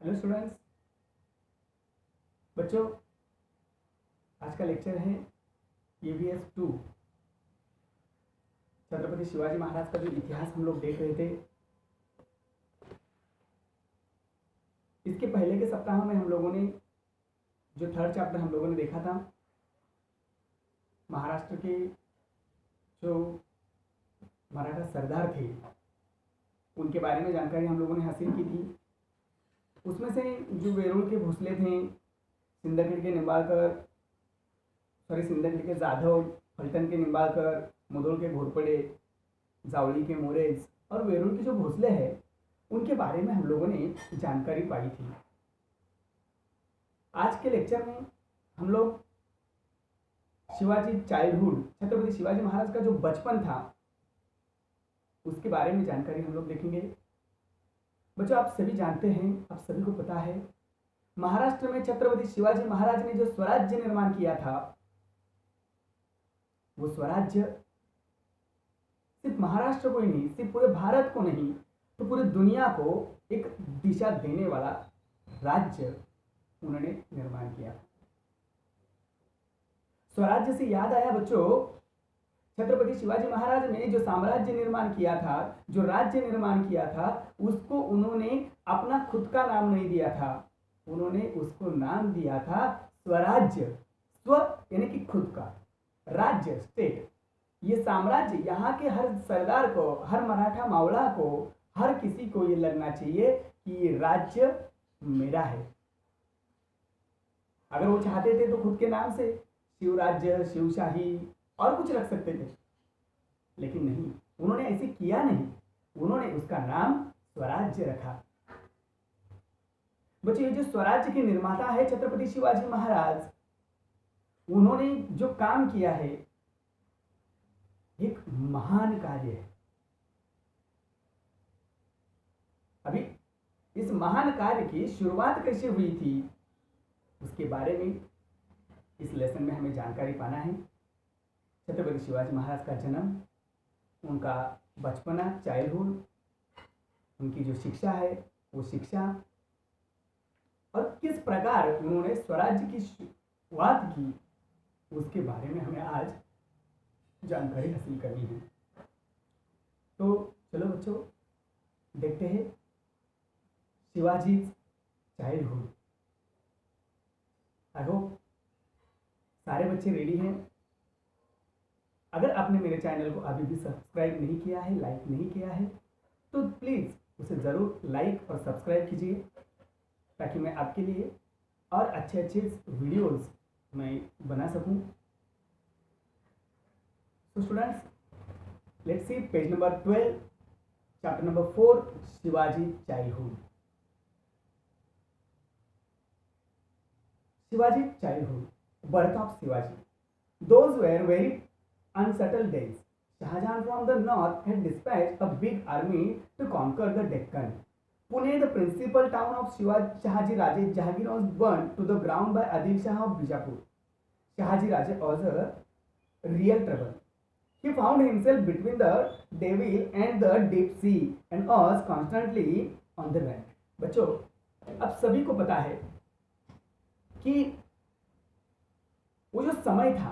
Hello students. बच्चों, आज का लेक्चर है EVS 2 छत्रपति शिवाजी महाराज का जो इतिहास हम लोग देख रहे थे। इसके पहले के सप्ताह में हम लोगों ने जो थर्ड चैप्टर हम लोगों ने देखा था, महाराष्ट्र के जो मराठा सरदार थे उनके बारे में जानकारी हम लोगों ने हासिल की थी। उसमें से जो वेरुल के भोसले थे, सिंदखेड़ के सिंदखेड़ के जाधव, फलटन के निंबाळकर, मुधोल के घोरपड़े, जावली के मोरेज और वेरुल के जो भोसले हैं उनके बारे में हम लोगों ने जानकारी पाई थी। आज के लेक्चर में हम लोग शिवाजी चाइल्डहुड, छत्रपति शिवाजी महाराज का जो बचपन था उसके बारे में जानकारी हम लोग देखेंगे। बच्चों, आप सभी जानते हैं, आप सभी को पता है, महाराष्ट्र में छत्रपति शिवाजी महाराज ने जो स्वराज्य निर्माण किया था, वो स्वराज्य सिर्फ महाराष्ट्र को ही नहीं, सिर्फ पूरे भारत को नहीं, तो पूरी दुनिया को एक दिशा देने वाला राज्य उन्होंने निर्माण किया। स्वराज्य से याद आया बच्चों, छत्रपति शिवाजी महाराज ने जो साम्राज्य निर्माण किया था, जो राज्य निर्माण किया था, उसको उन्होंने अपना खुद का नाम नहीं दिया था, उन्होंने उसको नाम दिया था स्वराज्य। स्व यानी कि खुद का, राज्य स्टेट। ये साम्राज्य, यहाँ के हर सरदार को, हर मराठा मावड़ा को, हर किसी को ये लगना चाहिए कि ये राज्य मेरा है। अगर वो चाहते थे तो खुद के नाम से शिवराज्य, शिवशाही और कुछ रख सकते थे, लेकिन नहीं, उन्होंने ऐसे किया नहीं, उन्होंने उसका नाम स्वराज्य रखा। बच्चों, ये जो स्वराज्य के निर्माता है छत्रपति शिवाजी महाराज, उन्होंने जो काम किया है एक महान कार्य है। अभी इस महान कार्य की शुरुआत कैसे हुई थी उसके बारे में इस लेसन में हमें जानकारी पाना है। छत्रपति शिवाजी महाराज का जन्म, उनका बचपना, चाइल्डहुड, उनकी जो शिक्षा है वो शिक्षा, और किस प्रकार उन्होंने स्वराज्य की शुरुआत की उसके बारे में हमें आज जानकारी हासिल करनी है। तो चलो बच्चों, देखते हैं शिवाजी चाइल्डहुड। आई होप सारे बच्चे रेडी हैं। अगर आपने मेरे चैनल को अभी भी सब्सक्राइब नहीं किया है, लाइक नहीं किया है, तो प्लीज़ उसे ज़रूर लाइक और सब्सक्राइब कीजिए, ताकि मैं आपके लिए और अच्छे अच्छे वीडियोस मैं बना सकूं। तो students, let's see page number 12, chapter number 4, Shivaji childhood. Shivaji childhood, birth of Shivaji. Those were very unsettled days. Shahjahan from the north had dispatched a big army to conquer the Deccan. Pune, the principal town of Shahaji Raje Jahangir, was burnt to the ground by Adil Shah of Bijapur. Shahaji Raje was a real trouble. He found himself between the devil and the deep sea and was constantly on the run. बच्चों, अब सभी को पता है कि वो जो समय था,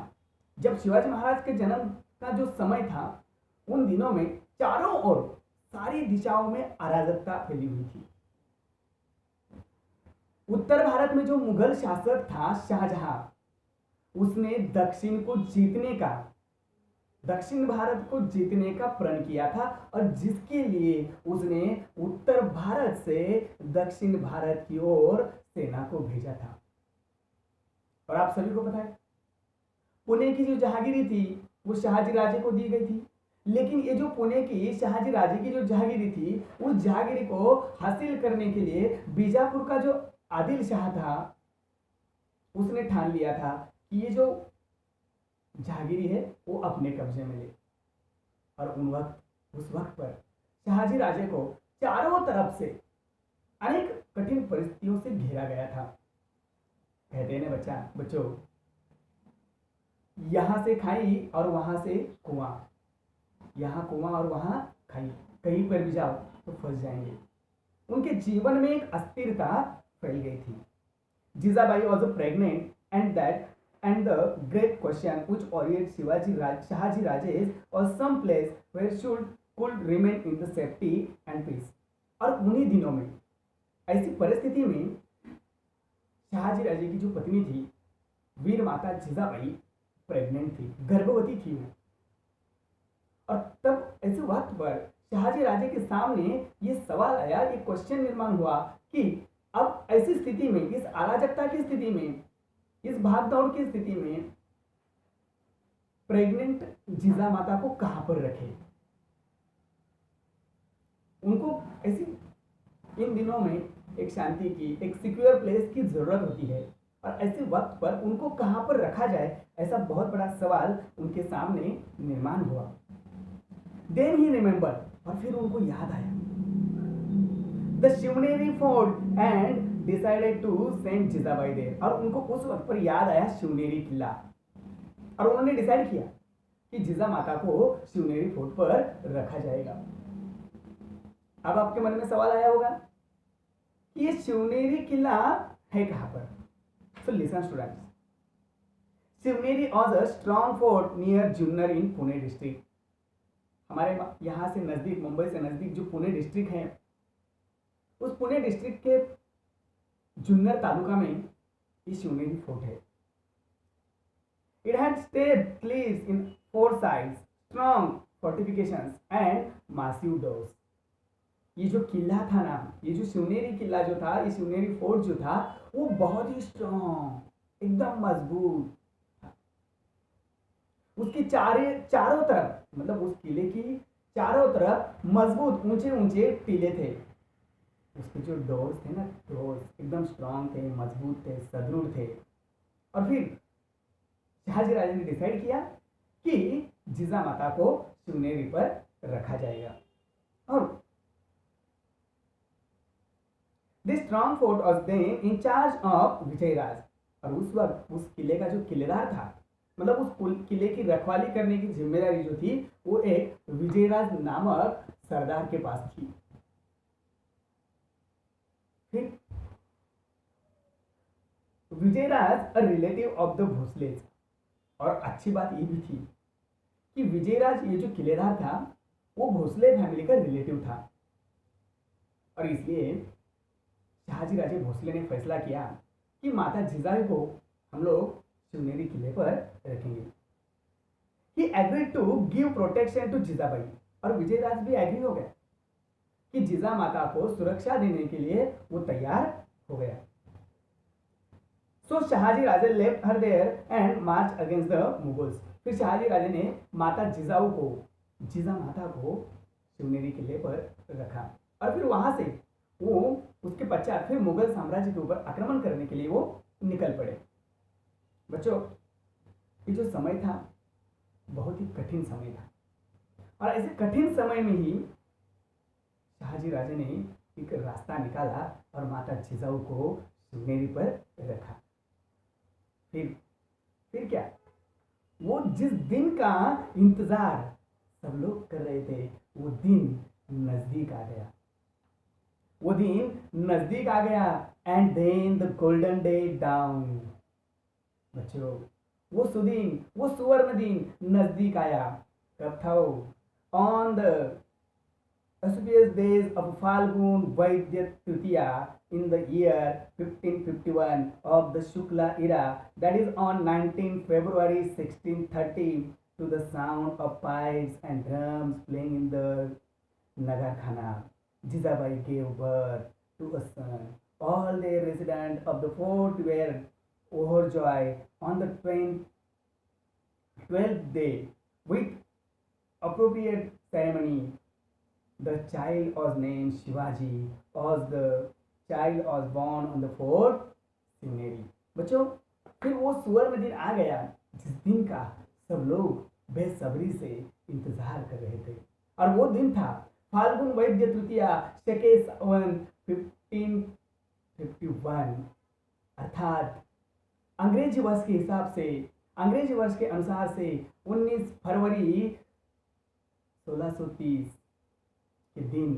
जब शिवाजी महाराज के जन्म का जो समय था, उन दिनों में चारों ओर सारी दिशाओं में अराजकता फैली हुई थी। उत्तर भारत में जो मुगल शासक था शाहजहां, उसने दक्षिण भारत को जीतने का प्रण किया था, और जिसके लिए उसने उत्तर भारत से दक्षिण भारत की ओर सेना को भेजा था। और आप सभी को पता है, पुणे की जो जहांगीरी थी वो शाहजी राजे को दी गई थी, लेकिन ये जो पुणे की शाहजी राजे की जो जहांगीरी थी, उस जहांगीरी को हासिल करने के लिए बीजापुर का जो आदिल शाह था, उसने ठान लिया था कि ये जो जहांगीरी है वो अपने कब्जे में ले। और उस वक्त पर शाहजी राजे को चारों तरफ से अनेक कठिन परिस्थितियों से घेरा गया था। कहते हैं ना बच्चों, यहां से खाई और वहां से कुआं, यहां कुआं और वहां खाई, कहीं पर भी जाओ तो फंस जाएंगे। उनके जीवन में एक अस्थिरता फैल गई थी। Jijabai was pregnant and the great question which worried Shahaji Rajesh was some place where could remain in the safety and peace। और उन्हीं दिनों में, ऐसी परिस्थिति में शाहजी राजे की जो पत्नी थी वीर माता जीजाबाई प्रेग्नेंट थी, गर्भवती थी वो। और तब ऐसे वक्त पर शाहजी राजे के सामने ये सवाल आया, ये क्वेश्चन निर्माण हुआ कि अब ऐसी स्थिति में, इस अराजकता की स्थिति में, इस भागदौड़ की स्थिति में प्रेग्नेंट जीजा माता को कहां पर रखे। उनको ऐसी इन दिनों में एक शांति की, एक सिक्योर प्लेस की जरूरत होती है, और ऐसे वक्त पर उनको कहां पर रखा जाए, ऐसा बहुत बड़ा सवाल उनके सामने निर्माण हुआ। देन ही रिमेंबर, और फिर उनको याद आया the Shivneri fort and decided to send Jijabai there. और उनको उस वक्त पर याद आया शिवनेरी किला, और उन्होंने डिसाइड किया कि जीजा माता को शिवनेरी फोर्ट पर रखा जाएगा। अब आपके मन में सवाल आया होगा कि ये शिवनेरी किला है कहां पर। So listen students, Shivneri was a strong fort near Junnar in Pune district. हमारे यहां से नजदीक, मुंबई से नजदीक जो पुणे डिस्ट्रिक्ट है, उस पुणे डिस्ट्रिक्ट के जुन्नर तालुका में ये शिवनेरी फोर्ट है। It had stepped cleaves in 4 sides, strong fortifications and massive doors. ये जो किला था ना, ये जो शिवनेरी किला जो था, ये शिवनेरी फोर्ट जो था, वो बहुत ही स्ट्रॉन्ग, एकदम मजबूत था। उसकी चारों तरफ, मतलब उस किले की चारों तरफ मजबूत ऊंचे ऊंचे टीले थे। उसके जो डोर्स थे ना, डोर्स एकदम स्ट्रॉन्ग थे, मजबूत थे, सुदृढ़ थे। और फिर शाहजी राजे ने डिसाइड किया कि जीजा माता को शिवनेरी पर रखा जाएगा। और this strong fort was then in charge of Vijayraj. और उस वक्त उस किले का जो किलेदार था, मतलब उस किले की रखवाली करने की जिम्मेदारी जो थी, वो एक विजयराज नामक सरदार के पास थी। फिर Vijayraj a relative of the Bhosales. और अच्छी बात ये भी थी कि विजयराज, ये जो किलेदार था, वो भोसले फैमिली का रिलेटिव था। और इसलिए शाहजी राजे भोसले ने फैसला किया कि माता जीजाबाई को हम लोग शिवनेरी किले पर रखेंगे। He agreed to give protection to Jijabai. और विजयराज भी एग्री हो गया कि जीजा माता को सुरक्षा देने के लिए वो तैयार हो गया। So Shahaji Raje left her there and march against the Mughals. फिर शाहजी राजे ने जीजा माता को शिवनेरी किले पर रखा, और फिर वहां से वो उसके पश्चात फिर मुगल साम्राज्य के ऊपर आक्रमण करने के लिए वो निकल पड़े। बच्चों, ये जो समय था बहुत ही कठिन समय था, और ऐसे कठिन समय में ही शाहजी राजे ने एक रास्ता निकाला और माता जीजाऊ को शिवनेरी पर रखा। फिर क्या, वो जिस दिन का इंतजार सब लोग कर रहे थे, वो दिन नजदीक आ गया। वो दिन नजदीक आ गया। And then the golden day down. बच्चों, वो सुदिन, वो सुवर्ण दिन नजदीक आया। कब था वो? On the auspicious days of Falgun Vaidya Tritiya in the year 1551 of the Shukla era, that is on 19 February 1630, to the sound of pipes and drums playing in the Nagarkhana, Jizabai gave birth to a son. All the residents of the fort were overjoyed on the 12th day with appropriate ceremony. The child was named Shivaji, as the child was born on the fort Shiवनेरी। बच्चों, फिर वो सुवर्ण दिन आ गया जिस दिन का सब लोग बेसब्री से इंतजार कर रहे थे। और वो दिन था फाल्गुन वैद्य तृतीया शके सावन 1551, अर्थात अंग्रेजी वर्ष के हिसाब से, अंग्रेजी वर्ष के अनुसार से 19 फरवरी 1630 के दिन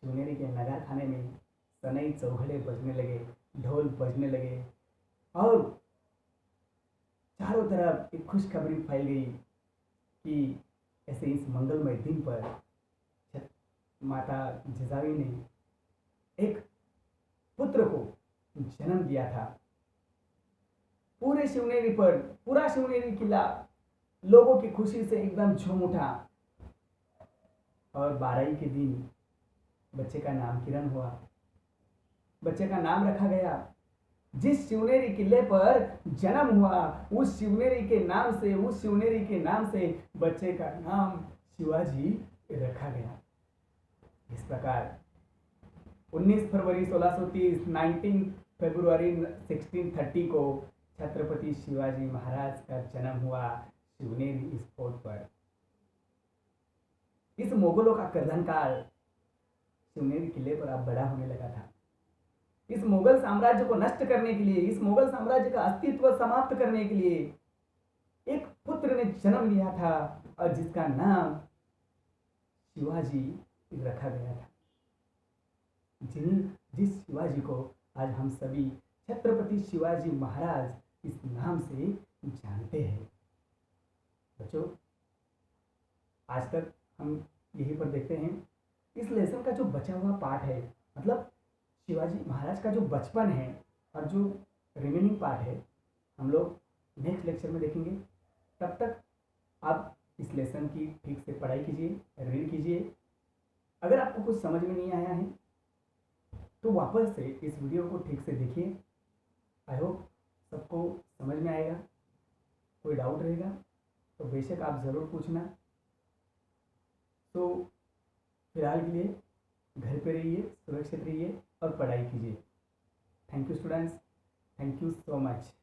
शिवनेरी के नगर खाने में सनई चौघड़े बजने लगे, ढोल बजने लगे और चारों तरफ एक खुशखबरी फैल गई कि ऐसे इस मंगलमय दिन पर माता जिजाऊ ने एक पुत्र को जन्म दिया था। पूरे शिवनेरी पर, पूरा शिवनेरी किला लोगों की खुशी से एकदम झूम उठा और 12 के दिन बच्चे का नामकरण हुआ। बच्चे का नाम रखा गया। जिस शिवनेरी किले पर जन्म हुआ उस शिवनेरी के नाम से, उस शिवनेरी के नाम से बच्चे का नाम शिवाजी रखा गया। इस प्रकार 19 फरवरी 1630, 19 फरवरी 1630 को छत्रपति शिवाजी महाराज का जन्म हुआ शिवनेरी स्पोर्ट पर। इस मुगलों का कर्दन काल शिवनेरी किले पर अब बड़ा होने लगा था। इस मुगल साम्राज्य को नष्ट करने के लिए, इस मुगल साम्राज्य का अस्तित्व समाप्त करने के लिए एक पुत्र ने जन्म लिया था और जिसका नाम शिवाजी रखा गया था। जिस शिवाजी को आज हम सभी छत्रपति शिवाजी महाराज इस नाम से जानते हैं। बच्चों, आज तक हम यहीं पर देखते हैं इस लेसन का जो बचा हुआ पार्ट है, मतलब शिवाजी महाराज का जो बचपन है और जो रिमेनिंग पार्ट है, हम लोग नेक्स्ट लेक्चर में देखेंगे। तब तक आप इस लेसन की ठीक से पढ़ाई कीजिए, रीड कीजिए। अगर आपको कुछ समझ में नहीं आया है तो वापस से इस वीडियो को ठीक से देखिए। आई होप सबको समझ में आएगा। कोई डाउट रहेगा तो बेशक आप ज़रूर पूछना। तो फिलहाल के लिए घर पे रहिए, सुरक्षित रहिए और पढ़ाई कीजिए। Thank you students, thank you so much.